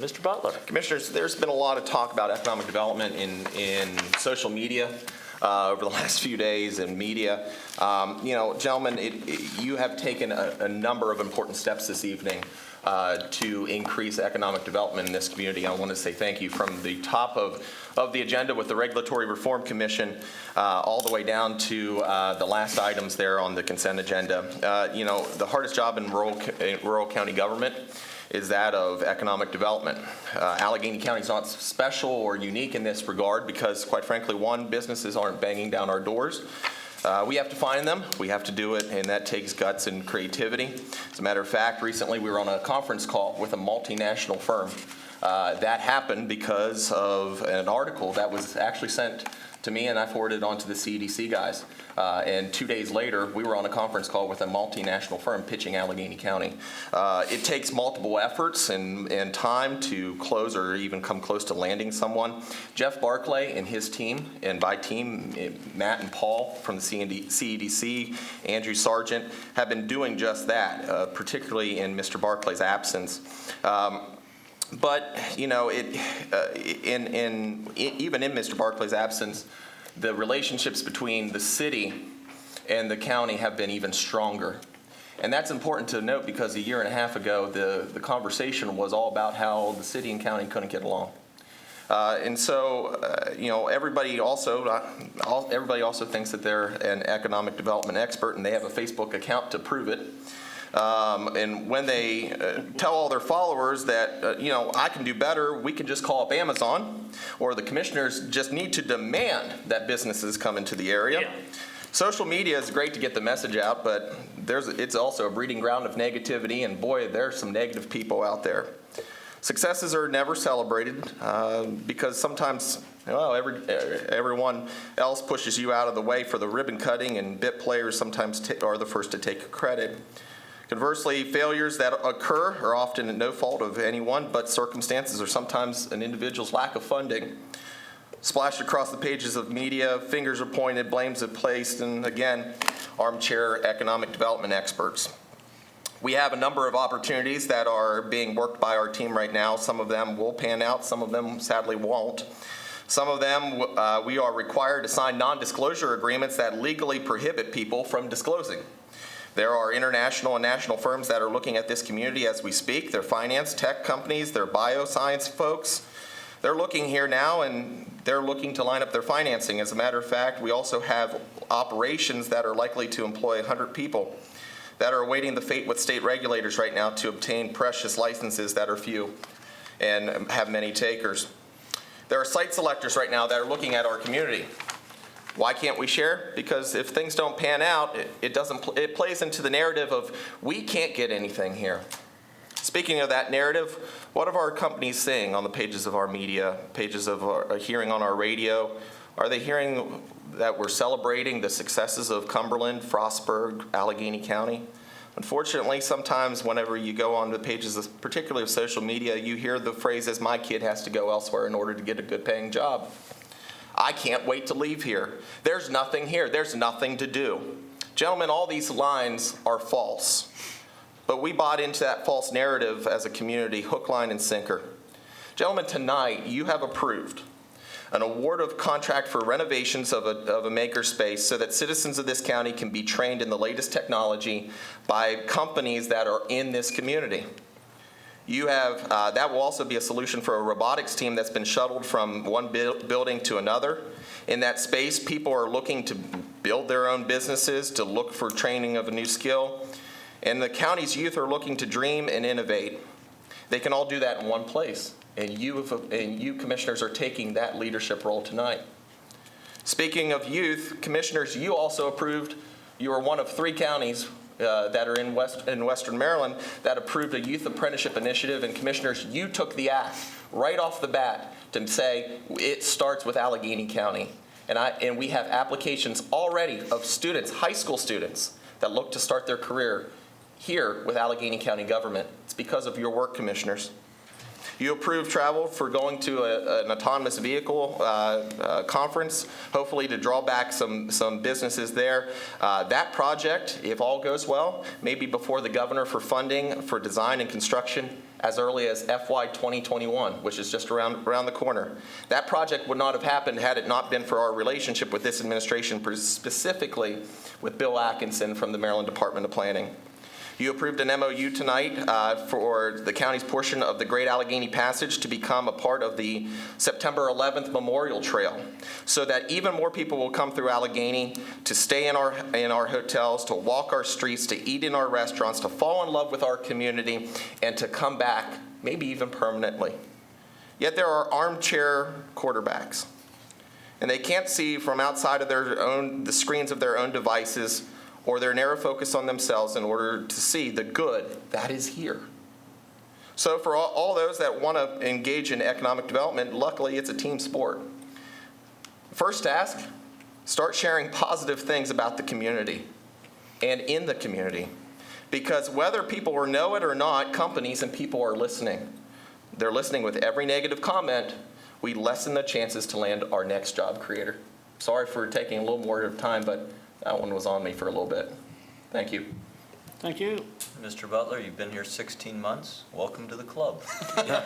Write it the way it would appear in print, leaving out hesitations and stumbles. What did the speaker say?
Mr. Butler. Commissioners, there's been a lot of talk about economic development in social media over the last few days in media. Gentlemen, you have taken a number of important steps this evening to increase economic development in this community. I want to say thank you from the top of the agenda with the Regulatory Reform Commission all the way down to the last items there on the consent agenda. The hardest job in rural county government is that of economic development. Allegany County is not special or unique in this regard because, quite frankly, businesses aren't banging down our doors. We have to find them, we have to do it, and that takes guts and creativity. As a matter of fact, recently we were on a conference call with a multinational firm. That happened because of an article that was actually sent to me, and I forwarded it on to the CDC guys. And 2 days later, we were on a conference call with a multinational firm pitching Allegany County. It takes multiple efforts and time to close or even come close to landing someone. Jeff Barclay and his team, and by team, Matt and Paul from the CEDC, Andrew Sargent, have been doing just that, particularly in Mr. Barclay's absence. But, even in Mr. Barclay's absence, the relationships between the city and the county have been even stronger. And that's important to note because a year and a half ago, the conversation was all about how the city and county couldn't get along. Everybody also thinks that they're an economic development expert, and they have a Facebook account to prove it. And when they tell all their followers that, I can do better, we can just call up Amazon, or the commissioners just need to demand that businesses come into the area. Yeah. Social media is great to get the message out, but it's also a breeding ground of negativity, and boy, there's some negative people out there. Successes are never celebrated because sometimes everyone else pushes you out of the way for the ribbon cutting, and bit players sometimes are the first to take credit. Conversely, failures that occur are often no fault of anyone, but circumstances or sometimes an individual's lack of funding. Splashed across the pages of media, fingers are pointed, blames are placed, and again, armchair economic development experts. We have a number of opportunities that are being worked by our team right now. Some of them will pan out, some of them sadly won't. Some of them we are required to sign non-disclosure agreements that legally prohibit people from disclosing. There are international and national firms that are looking at this community as we speak. They're finance, tech companies, they're bioscience folks. They're looking here now, and they're looking to line up their financing. As a matter of fact, we also have operations that are likely to employ 100 people that are awaiting the fate with state regulators right now to obtain precious licenses that are few and have many takers. There are site selectors right now that are looking at our community. Why can't we share? Because if things don't pan out, it plays into the narrative of we can't get anything here. Speaking of that narrative, what are our companies saying on the pages of our media, pages of our hearing on our radio? Are they hearing that we're celebrating the successes of Cumberland, Frostburg, Allegany County? Unfortunately, sometimes whenever you go on the pages, particularly of social media, you hear the phrases, my kid has to go elsewhere in order to get a good paying job. I can't wait to leave here. There's nothing here. There's nothing to do. Gentlemen, all these lines are false. But we bought into that false narrative as a community, hook, line, and sinker. Gentlemen, tonight you have approved an award of contract for renovations of a maker space so that citizens of this county can be trained in the latest technology by companies that are in this community. You have, that will also be a solution for a robotics team that's been shuttled from one building to another. In that space, people are looking to build their own businesses, to look for training of a new skill. And the county's youth are looking to dream and innovate. They can all do that in one place. And you commissioners are taking that leadership role tonight. Speaking of youth, commissioners, you also approved, you are one of 3 counties that are in Western Maryland that approved a youth apprenticeship initiative, and commissioners, you took the act right off the bat to say it starts with Allegany County. And we have applications already of students, high school students, that look to start their career here with Allegany County government. It's because of your work, commissioners. You approved travel for going to an autonomous vehicle conference, hopefully to draw back some businesses there. That project, if all goes well, may be before the governor for funding for design and construction as early as FY 2021, which is just around the corner. That project would not have happened had it not been for our relationship with this administration, specifically with Bill Atkinson from the Maryland Department of Planning. You approved an MOU tonight for the county's portion of the Great Allegany Passage to become a part of the September 11th Memorial Trail, so that even more people will come through Allegany to stay in our hotels, to walk our streets, to eat in our restaurants, to fall in love with our community, and to come back, maybe even permanently. Yet there are armchair quarterbacks, and they can't see from outside of the screens of their own devices or their narrow focus on themselves in order to see the good that is here. So for all those that want to engage in economic development, luckily it's a team sport. First task, start sharing positive things about the community and in the community. Because whether people know it or not, companies and people are listening. They're listening. With every negative comment, we lessen the chances to land our next job creator. Sorry for taking a little more time, but that one was on me for a little bit. Thank you. Thank you. Mr. Butler, you've been here 16 months. Welcome to the club. Yeah.